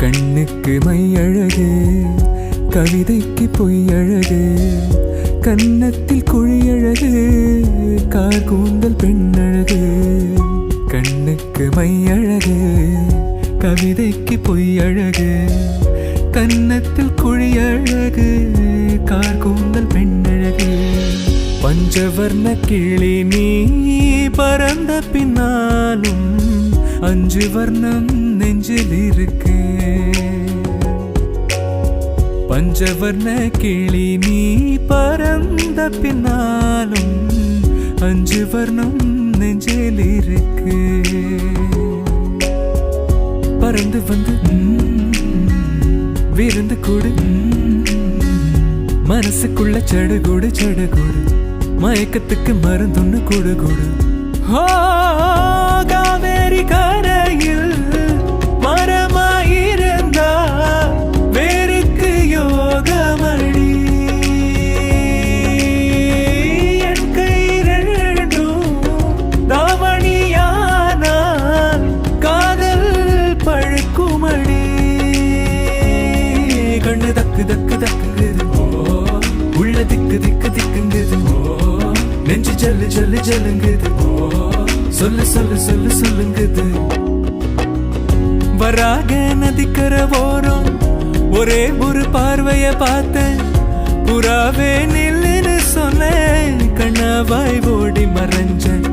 கண்ணுக்கு மை அழகு, கவிதைக்கு பொய் அழகு, கன்னத்தில் குழி அழகு, கார் கூந்தல் பெண் அழகு. கண்ணுக்கு மை அழகு, கவிதைக்கு பொய் அழகு, கன்னத்தில் குழி அழகு, கார் கூந்தல் பெண் அழகு. பஞ்சவர்ண கிளி நீ பறந்த பின்னாலும் 5 வர்ணம் நெஞ்சில் இருக்கு. பஞ்சவர்ண கிளி நீ பறந்த பின்னாலும் 5 வர்ணம் நெஞ்சில் இருக்கு. பறந்து வந்து விருந்து கூடு, மனசுக்குள்ள சடுகுடு சடுகுடு, மயக்கத்துக்கு மருந்தொன்னு கொடு கொடு. காவேரி கரையில் மரமாயிருந்தா வேருக்கு யோகமடி. என் கை ரெண்டும் தாவணியானால் காதல் பழுக்குமடி. கண்ணு தக்கு தக்கு தக்குங்குது, உள்ள திக்கு திக்கு திக்குங்குது, நெஞ்சு ஜல்லு ஜல்லு ஜல்லுங்குது, சொல்லு சொல்லு சொல்லு சொல்லுங்குது. வராக நதிக்கர ஓரம் ஒரே ஒரு பார்வைய பார்த்தேன், புறாவே நில்லுன்னு சொன்னேன், கண்ணாவாய் ஓடி மறைஞ்சேன்.